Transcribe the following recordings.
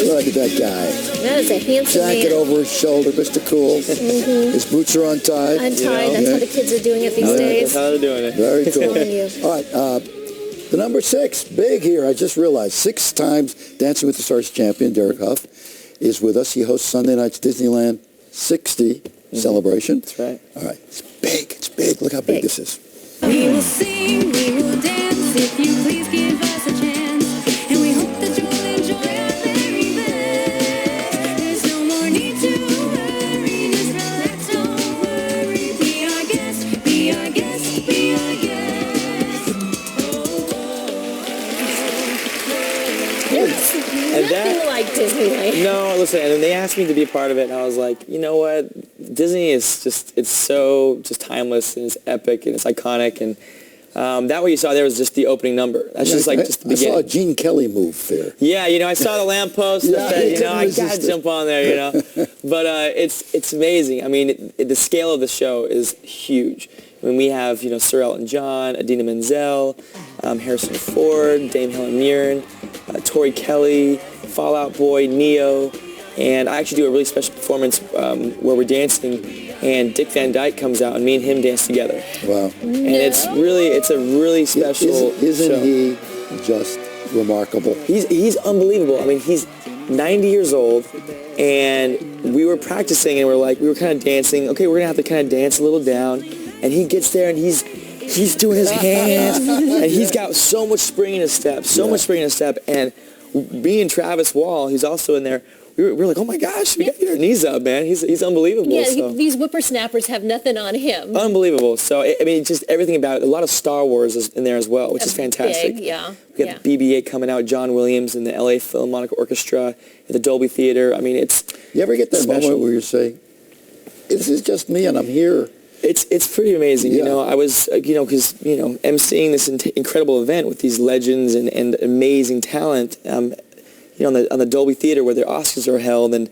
Look at that guy. That is a handsome Jacket man. over his shoulder, Mr. Cool. His boots are untied. Untied. That's how the kids are doing it these days. That's how they're doing it. Very cool. telling you. All right, the number 6, big here. I just realized 6 times Dancing with the Stars champion, Derek Hough, is with us. He hosts Sunday night's Disneyland 60 celebration. That's right. All right, it's big. It's big. Look how big this is. We will sing, we will dance, if you please give us a chance. And we hope that you'll enjoy our very best. There's no more need to worry, just relax, don't worry. Be our guest, be our guest, be our guest. It's nothing like Disneyland. No, listen, and then they asked me to be a part of it, and I was like, you know what? Disney is just, it's so just timeless, and it's epic, and it's iconic, and that what you saw there was just the opening number. That's just just the beginning. I saw a Gene Kelly move there. Yeah, I saw the lamppost, and I said, I gotta jump on there, But it's amazing. I mean, the scale of the show is huge. I mean, we have, Sir Elton John, Idina Menzel, Harrison Ford, Dame Helen Mirren, Tori Kelly, Fall Out Boy, Neo, and I actually do a really special performance where we're dancing, and Dick Van Dyke comes out, and me and him dance together. Wow. And it's a really special Isn't show. he just remarkable? He's unbelievable. I mean, he's 90 years old, and we were practicing, and we were kind of dancing. Okay, we're going to have to kind of dance a little down. And he gets there, and he's doing his hands, and he's got so much spring in his step, and me and Travis Wall, who's also in there, we were like, oh my gosh, we got to get our knees up, man. He's unbelievable. Yeah, so. these whippersnappers have nothing on him. Unbelievable. So, I mean, just everything about it. A lot of Star Wars is in there as well, which is fantastic. Big, yeah. We got the BB-8 coming out, John Williams and the LA Philharmonic Orchestra at the Dolby Theater. I mean, it's You ever get that special. moment where you say, this is just me and I'm here? It's pretty amazing, Yeah. I was, because, emceeing this incredible event with these legends and amazing talent, on the Dolby Theater where their Oscars are held, and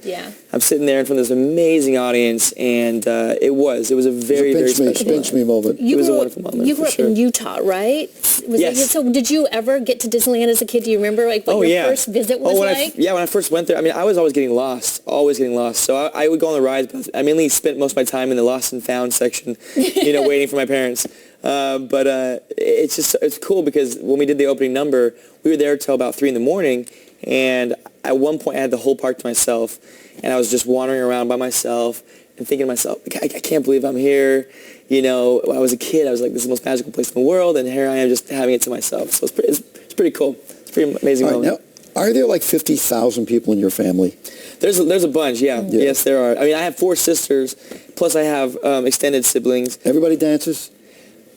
I'm sitting there in front of this amazing audience, and it was a very, very special pinch me moment. It was a wonderful moment. You grew up in Utah, right? Yes. So did you ever get to Disneyland as a kid? Do you remember what your first visit was like? When I first went there, I mean, I was always getting lost. So I would go on the rides, but I mainly spent most of my time in the lost and found section, waiting for my parents. But it's cool because when we did the opening number, we were there till about 3 in, and at one point I had the whole park to myself, and I was just wandering around by myself and thinking to myself, I can't believe I'm here. When I was a kid, I was like, this is the most magical place in the world, and here I am just having it to myself. So it's pretty cool. It's a pretty amazing moment. Now, are there like 50,000 people in your family? There's a bunch, yeah. Yes, there are. I mean, I have 4 sisters, plus I have extended siblings. Everybody dances?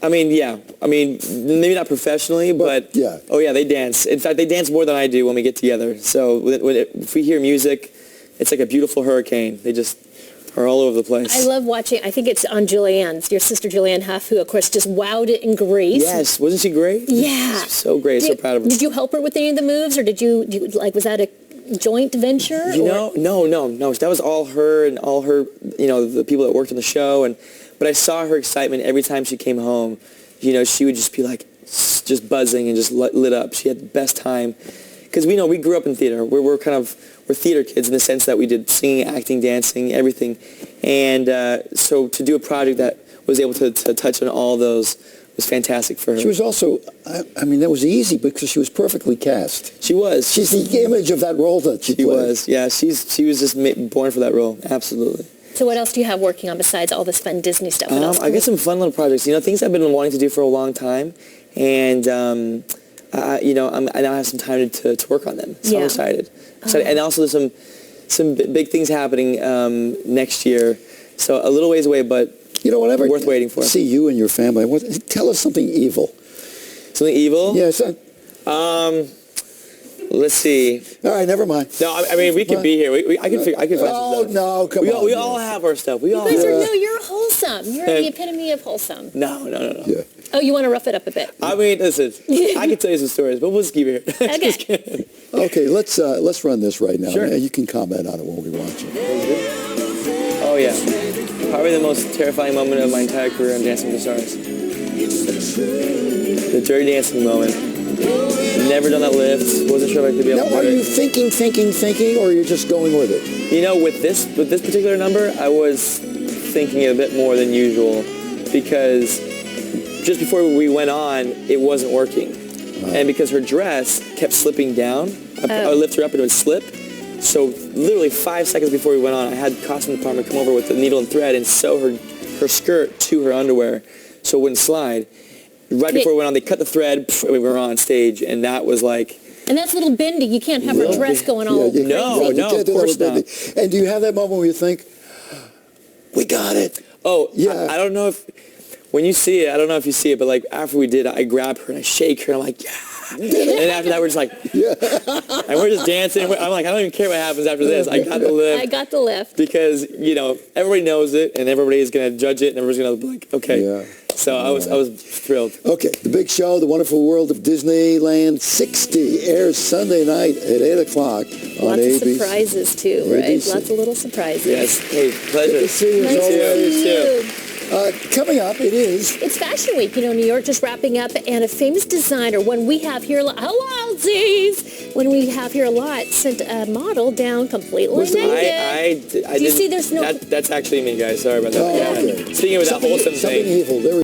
I mean, yeah. I mean, maybe not professionally, but yeah. Oh, yeah, they dance. In fact, they dance more than I do when we get together. So if we hear music, it's like a beautiful hurricane. They just are all over the place. I love watching, I think it's on Julianne's, your sister Julianne Hough, who, of course, just wowed it in Grace. Yes. Wasn't she great? Yeah. So great. So proud of her. Did you help her with any of the moves, or was that a joint venture? No. That was all her and all her, the people that worked on the show. But I saw her excitement every time she came home. She would just be like, just buzzing and just lit up. She had the best time. Because we grew up in theater. We're theater kids in the sense that we did singing, acting, dancing, everything. And so to do a project that was able to touch on all those was fantastic for her. She was also, I mean, that was easy because she was perfectly cast. She was. She's the image of that role that she played. Was. Yeah, she was just born for that role. Absolutely. So what else do you have working on besides all this fun Disney stuff? I got some fun little projects. Things I've been wanting to do for a long time, and I now have some time to work on them. So I'm excited. And also there's some big things happening next year. So a little ways away, but whatever. Worth waiting for. See you and your family. Tell us something evil. Something evil? Yes. Let's see. All right, never mind. No, I mean we could be here. I can find some stuff. Oh no, come on. We all have our stuff. You guys are you're wholesome. You're the epitome of wholesome. No. Yeah. Oh, you want to rough it up a bit? I mean, listen. I can tell you some stories, but we'll just keep it here. Okay. Just kidding. Okay, let's run this right now. Sure. You can comment on it when we watch it. Oh yeah, probably the most terrifying moment of my entire career on Dancing with the Stars. The dirty dancing moment. Never done that lift. Wasn't sure if I could be able Now, to are do you it. thinking, or you're just going with it? You know, with this particular number, I was thinking a bit more than usual because just before we went on, it wasn't working. And because her dress kept slipping down, I lift her up and it would slip. So literally 5 seconds before we went on, I had the costume department come over with the needle and thread and sew her skirt to her underwear so it wouldn't slide. Right before we went on, they cut the thread, we were on stage, and that was like... And that's a little bendy. You can't have her dress going all crazy. No, You can't of do that course with not. baby. And do you have that moment where you think, we got it? Oh, Yeah. I don't know if... When you see it, I don't know if you see it, but like after we did, I grab her and I shake her and I'm like, yeah. And after that, we're just like, and we're just dancing. I'm like, I don't even care what happens after this. I got the lift. I got the lift. Because, you know, everybody knows it and everybody is going to judge it and everybody's going to be like, okay. Yeah. So I was thrilled. Okay, the big show, The Wonderful World of Disneyland 60, airs Sunday night at 8 o'clock on Lots ABC. of surprises, too, right? ABC. Lots of little surprises. Yes. Hey, pleasure. Good to see you as Nice to always. see you. Coming up, it is... It's Fashion Week, you know, New York just wrapping up, and a famous designer, when we have here, hello, Z's, when we have here a lot, sent a model down completely naked. I Do you see there's no... That's actually me, guys. Sorry about that. Oh, Yeah. okay. Speaking of that wholesome Something thing. evil. There